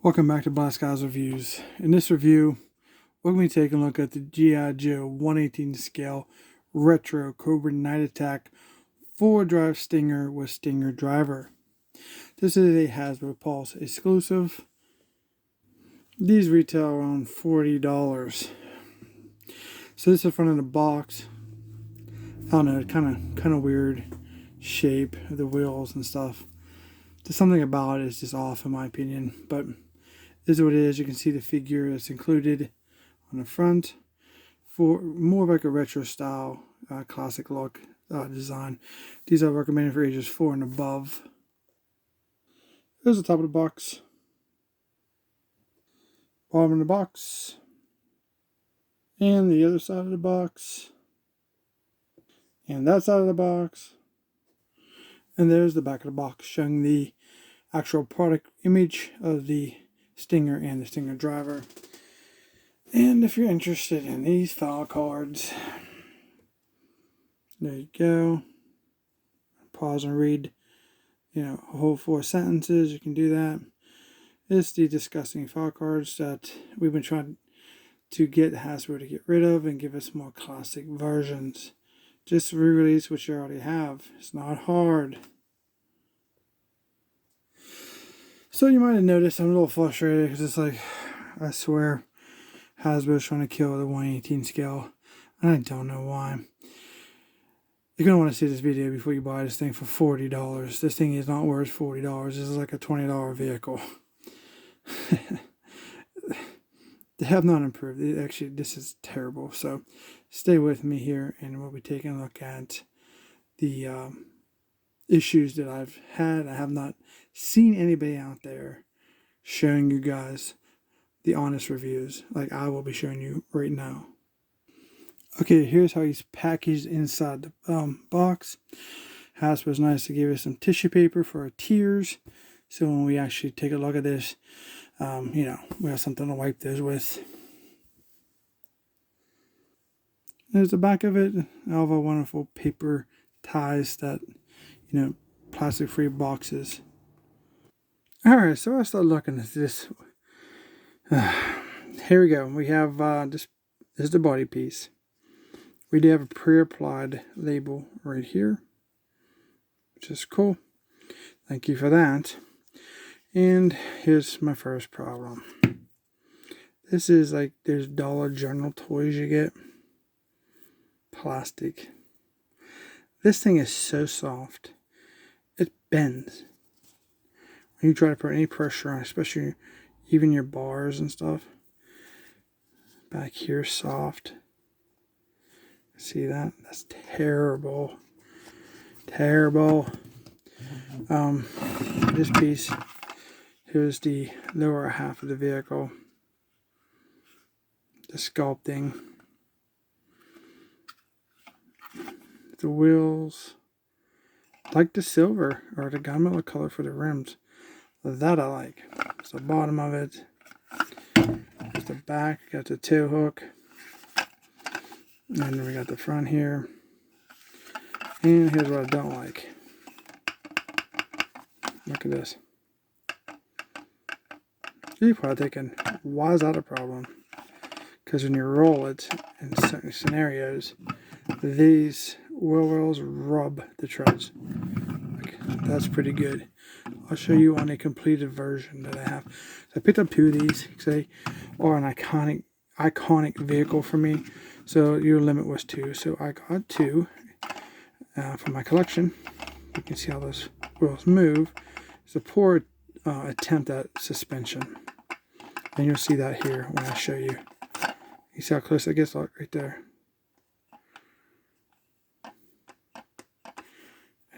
Welcome back to Blast Guys Reviews. In this review, we're going to be taking a look at the G.I.JOE 1/18 scale retro Cobra Night Attack 4-drive Stinger with Stinger driver. This is a Hasbro Pulse exclusive. These retail around $40. So this is the front of the box. I don't know, kind of weird shape of the wheels and stuff. There's something about it is just off in my opinion, but this is what it is. You can see the figure that's included on the front for more of like a retro style, classic look design. These are recommended for ages 4 and above. Here's the top of the box, bottom of the box, and the other side of the box, and that side of the box, and there's the back of the box showing the actual product image of the Stinger and the Stinger driver. And if you're interested in these file cards, there you go. Pause and read, a whole 4 sentences. You can do that. It's the disgusting file cards that we've been trying to get Hasbro to get rid of and give us more classic versions. Just re-release what you already have. It's not hard. So you might have noticed I'm a little frustrated because it's like, I swear, Hasbro's trying to kill the 1/18 scale, and I don't know why. You're going to want to see this video before you buy this thing for $40. This thing is not worth $40. This is like a $20 vehicle. They have not improved. Actually, this is terrible. So stay with me here, and we'll be taking a look at the issues that I've had. I have not seen anybody out there showing you guys the honest reviews like I will be showing you right now. Okay, here's how he's packaged inside the box. Hasbro's nice to give us some tissue paper for our tears, so when we actually take a look at this, we have something to wipe those with. There's the back of it. All of our wonderful paper ties that, plastic-free boxes. Alright, so I start looking at this. Here we go. We have this is the body piece. We do have a pre-applied label right here, which is cool. Thank you for that. And here's my first problem. This is like there's Dollar General toys you get. Plastic. This thing is so soft. It bends. When you try to put any pressure on, especially even your bars and stuff. Back here, soft. See that? That's terrible. Terrible. This piece, here's the lower half of the vehicle. The sculpting. The wheels. I like the silver or the gunmetal color for the rims. That I like. It's the bottom of it. There's the back. Got the tail hook. And then we got the front here. And here's what I don't like. Look at this. You're probably thinking, why is that a problem? Because when you roll it in certain scenarios, these wheel wells rub the treads. That's pretty good. I'll show you on a completed version that I have. So I picked up 2 of these because they are an iconic vehicle for me. So your limit was 2. So I got 2 for my collection. You can see how those wheels move. It's a poor attempt at suspension. And you'll see that here when I show you. You see how close it gets right there.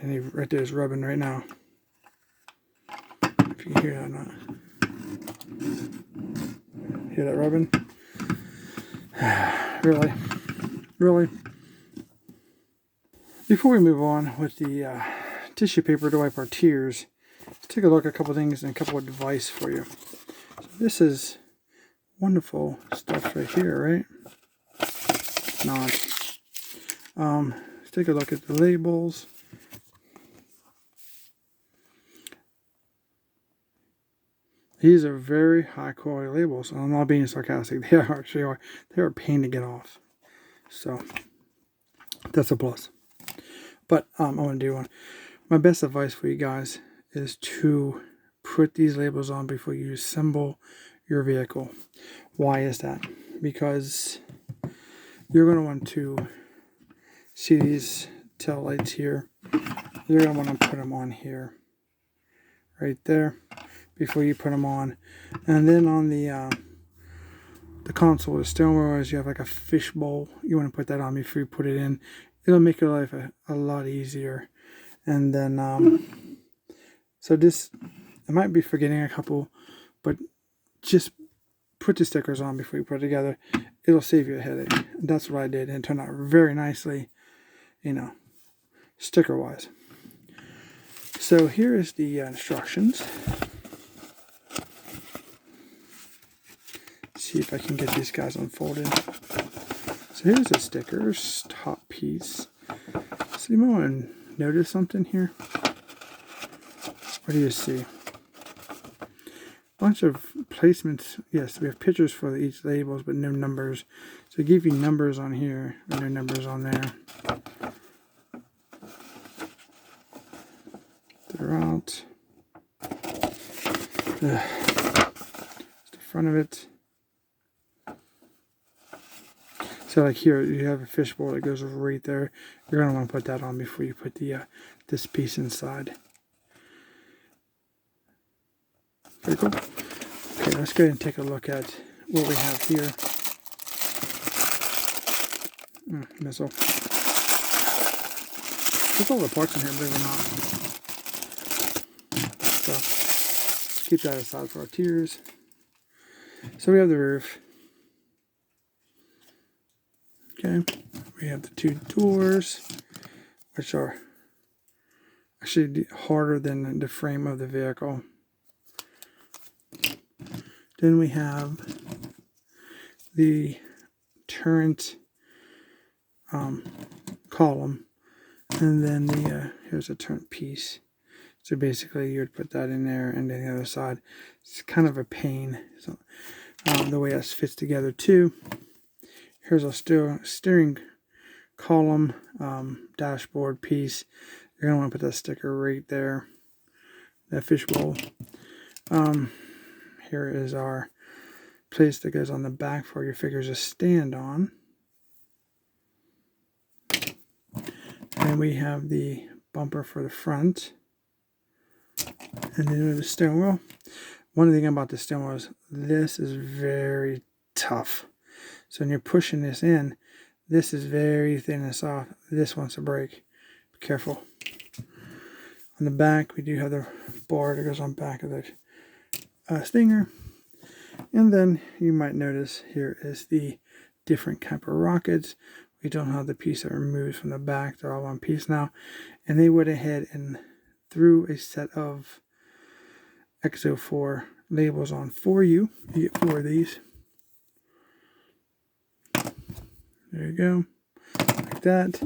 And he right there is rubbing right now. If you can hear that or not. Hear that rubbing? Really? Really? Before we move on with the tissue paper to wipe our tears, let's take a look at a couple things and a couple of devices for you. So this is wonderful stuff right here, right? Not. Let's take a look at the labels. These are very high quality labels. I'm not being sarcastic. They actually are. They are a pain to get off. So that's a plus. But I want to do one. My best advice for you guys is to put these labels on before you assemble your vehicle. Why is that? Because you're going to want to see these tail lights here. You're going to want to put them on here, right there, before you put them on. And then on the console, the steering wheel, is you have like a fish bowl. You want to put that on before you put it in. It'll make your life a lot easier. And then, so this, I might be forgetting a couple, but just put the stickers on before you put it together. It'll save you a headache. That's what I did, and it turned out very nicely, you know, sticker wise. So here is the instructions. See if I can get these guys unfolded. So here's the stickers, top piece. So you might want to notice something here. What do you see? Bunch of placements. Yes, we have pictures for each labels, but no numbers. So give you numbers on here, and no numbers on there. They're out. It's the front of it. So like here, you have a fishbowl that goes right there. You're going to want to put that on before you put the this piece inside. Very cool. Okay, let's go ahead and take a look at what we have here. Missile. There's all the parts in here, believe it or not. So, let's keep that aside for our tiers. So we have the roof. Okay, we have the two doors, which are actually harder than the frame of the vehicle. Then we have the turret column, and then the here's a turret piece. So basically, you would put that in there, and then the other side. It's kind of a pain. So the way that fits together too. Here's a steering column, dashboard piece. You're gonna want to put that sticker right there. That fishbowl. Here is our place that goes on the back for your figures to stand on. And we have the bumper for the front. And then the steering wheel. One thing about the steering wheel is this is very tough. So when you're pushing this in, this is very thin and soft. This wants to break. Be careful. On the back, we do have the bar that goes on back of the Stinger. And then you might notice here is the different type of rockets. We don't have the piece that removes from the back. They're all one piece now. And they went ahead and threw a set of XO4 labels on for you. You get 4 of these. There you go. Like that.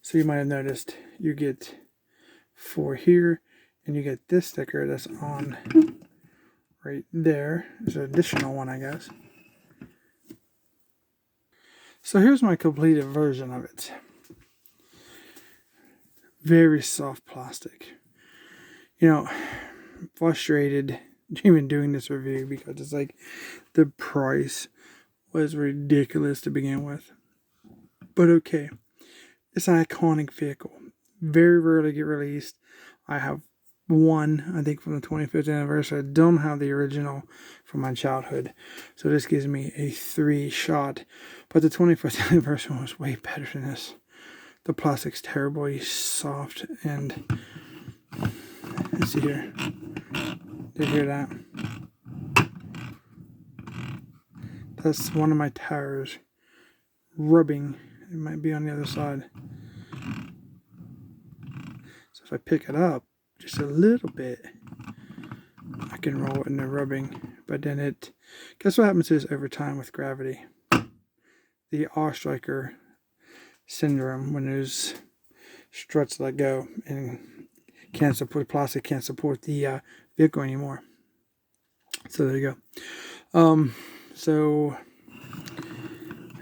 So you might have noticed you get 4 here. And you get this sticker that's on right there. There's an additional one, I guess. So here's my completed version of it. Very soft plastic. You know, I'm frustrated even doing this review because it's like the price was ridiculous to begin with. But okay, it's an iconic vehicle. Very rarely get released. I have one, I think, from the 25th anniversary. I don't have the original from my childhood. So this gives me a 3 shot. But the 25th anniversary one was way better than this. The plastic's terribly soft. And let's see here. Did you hear that? That's one of my tires rubbing. It might be on the other side. So if I pick it up just a little bit, I can roll it in the rubbing. But then it, guess what happens is over time with gravity, the Ostriker syndrome, when those struts let go and can't support, plastic can't support the vehicle anymore. So there you go. So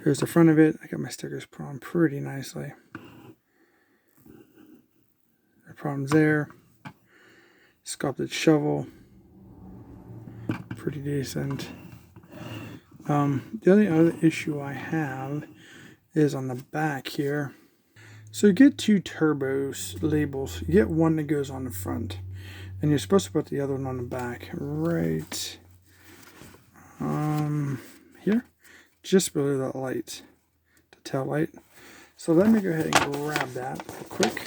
here's the front of it. I got my stickers put on pretty nicely. No problems there. Sculpted shovel. Pretty decent. The only other issue I have is on the back here. So you get two turbos labels. You get one that goes on the front, and you're supposed to put the other one on the back, right here, just below that light, the tail light. So let me go ahead and grab that real quick.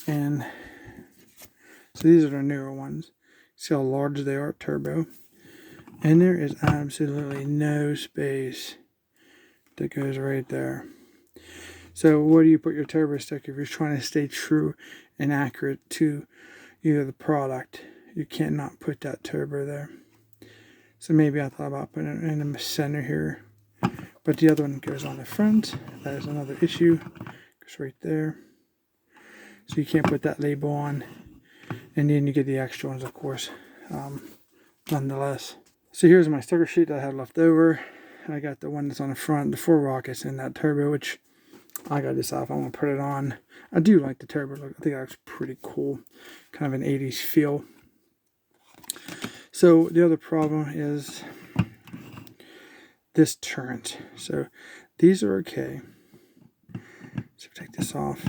And so these are the newer ones. See how large they are, turbo. And there is absolutely no space that goes right there. So where do you put your turbo stick if you're trying to stay true and accurate to the product? You cannot put that turbo there. So maybe I thought about putting it in the center here. But the other one goes on the front. That is another issue. Goes right there. So you can't put that label on. And then you get the extra ones, of course, nonetheless. So here's my sticker sheet that I had left over. I got the one that's on the front, the 4 rockets and that turbo, which I got this off. I'm going to put it on. I do like the turbo look. I think that looks pretty cool. Kind of an 80s feel. So the other problem is this turret. So these are okay. So take this off.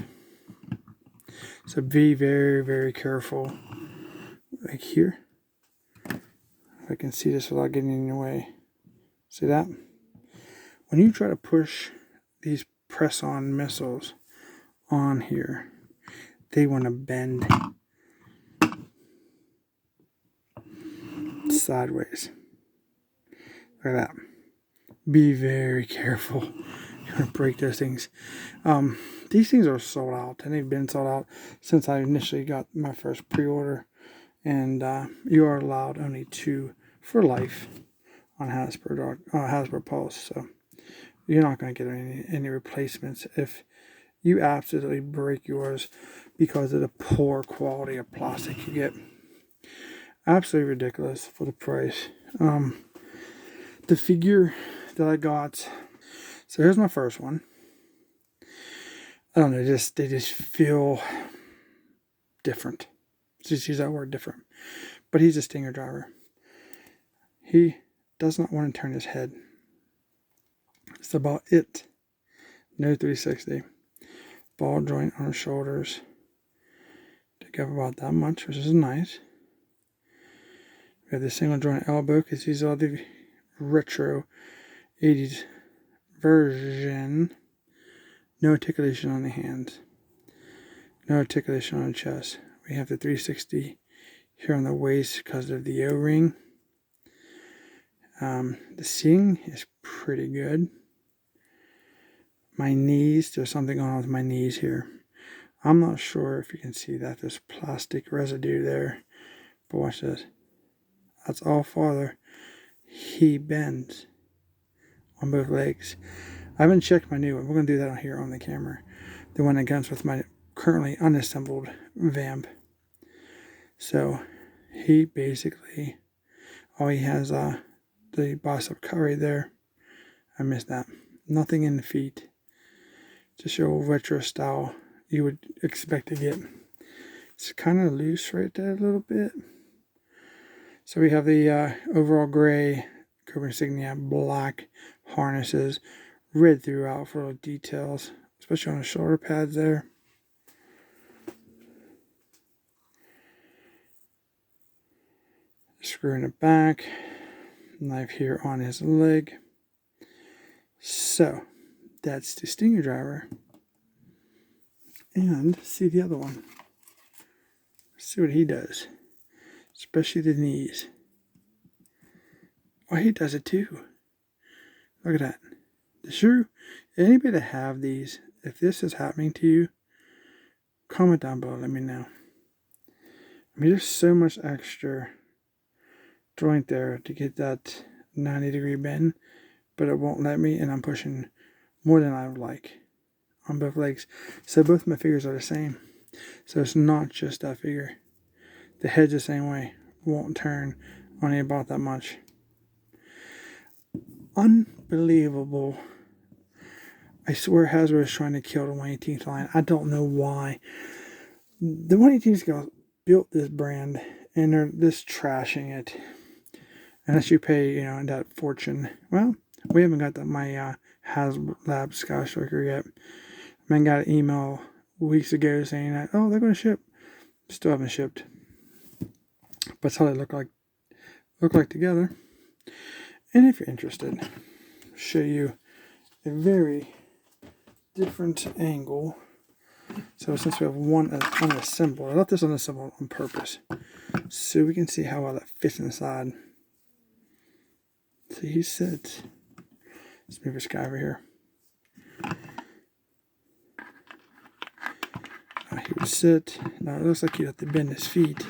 So be very, very careful. Like here. If I can see this without getting in your way. See that? When you try to push these press-on missiles on here, they want to bend sideways. Look at that. Be very careful. You're going to break those things. These things are sold out, and they've been sold out since I initially got my first pre-order. And you are allowed only 2 for life on Hasbro Pulse. So you're not going to get any replacements if you absolutely break yours because of the poor quality of plastic you get. Absolutely ridiculous for the price. The figure that I got. So here's my first one. I don't know, they just feel different. Just use that word, different. But he's a Stinger driver. He does not want to turn his head. That's about it. No 360. Ball joint on his shoulders. Take up about that much, which is nice. We have the single joint elbow because these are the retro 80s version. No articulation on the hands. No articulation on the chest. We have the 360 here on the waist because of the O-ring. The seating is pretty good. My knees, there's something going on with my knees here. I'm not sure if you can see that. There's plastic residue there. But watch this. That's all farther. He bends on both legs. I haven't checked my new one. We're going to do that here on the camera. The one that comes with my currently unassembled vamp. So he basically, he has the bicep cut right there. I missed that. Nothing in the feet. Just your old retro style you would expect to get. It's kind of loose right there a little bit. So we have the overall gray Cobra insignia, black harnesses, red throughout for the details, especially on the shoulder pads there. Screw in the back, knife here on his leg. So that's the Stinger driver. And see the other one. See what he does, especially the knees. Oh, he does it too. Look at that. Sure, anybody that have these, if this is happening to you, comment down below, let me know. I mean, there's so much extra joint there to get that 90-degree bend, but it won't let me, and I'm pushing more than I would like on both legs. So both my figures are the same. So it's not just that figure. The head's the same way. Won't turn Only about that much. Unbelievable. I swear Hasbro is trying to kill the 118th line. I don't know why. The 118th scale built this brand, and they're just trashing it. Unless you pay, you know, that fortune. Well, we haven't got my HasLab Sky Striker yet. Man got an email weeks ago saying that, oh, they're going to ship. Still haven't shipped. But that's how they look like together. And if you're interested, I'll show you a very different angle. So since we have one unassembled, I left this unassembled on purpose, so we can see how well that fits inside. See, he sits. Let's move this guy over here. He would sit. Now it looks like he'd have to bend his feet,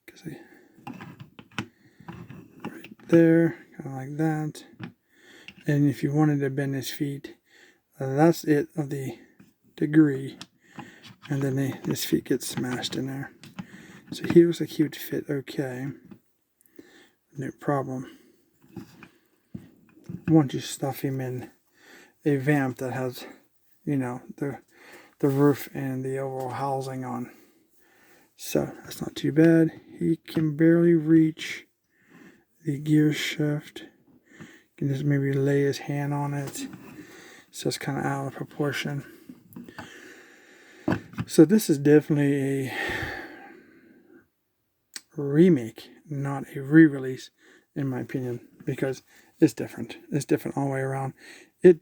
because right there, kind of like that. And if you wanted to bend his feet, that's it of the degree, and then his feet get smashed in there. So he looks like he would fit okay, no problem. Once you stuff him in a vamp that has, you know, the roof and the overall housing on. So that's not too bad. He can barely reach the gear shift. You can just maybe lay his hand on it. So it's kind of out of proportion. So this is definitely a remake, not a re-release, in my opinion, because it's different. It's different all the way around. It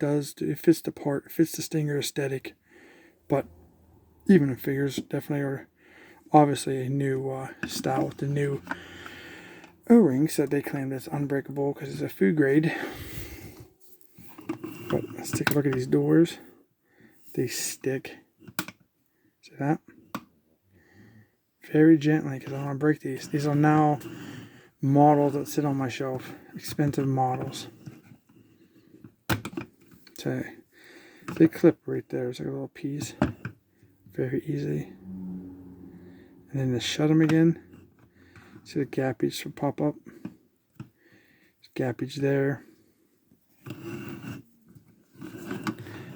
fits the part, it fits the Stinger aesthetic, but even the figures definitely are obviously a new style with the new O-rings that they claim that's unbreakable because it's a food grade. But let's take a look at these doors. They stick. See that? Very gently, because I don't want to break these. These are now models that sit on my shelf. Expensive models. So they clip right there. It's like a little piece. Very easy. And then to shut them again. See the gappage will pop up. There's gappage there.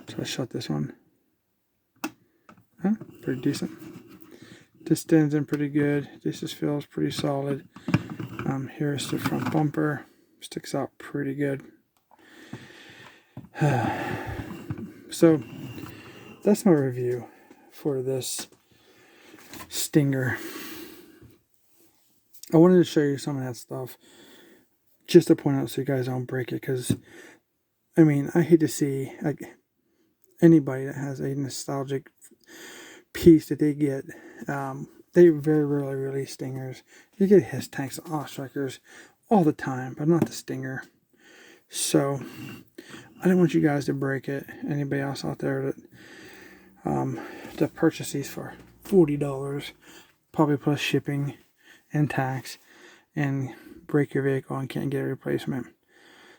So I shut this one. Huh? Pretty decent. This stands in pretty good. This just feels pretty solid. Here's the front bumper. Sticks out pretty good. So that's my review for this Stinger. I wanted to show you some of that stuff just to point out so you guys don't break it, because I mean, I hate to see like anybody that has a nostalgic piece that they get. They very rarely release Stingers. You get his tanks and Ostrikers all the time, but not the Stinger. So I didn't want you guys to break it. Anybody else out there that purchase these for $40, probably plus shipping and tax, and break your vehicle and can't get a replacement.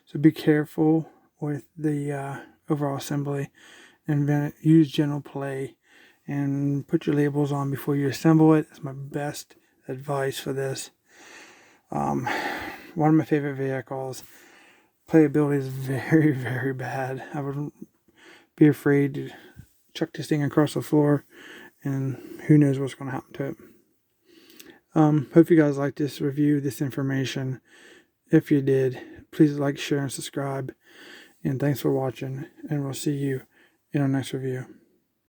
So be careful with the overall assembly, and use general play and put your labels on before you assemble it. That's my best advice for this. One of my favorite vehicles. Playability is very, very bad. I would be afraid to chuck this thing across the floor, and who knows what's going to happen to it. Hope you guys liked this review, this information. If you did, please like, share, and subscribe. And thanks for watching, and we'll see you in our next review.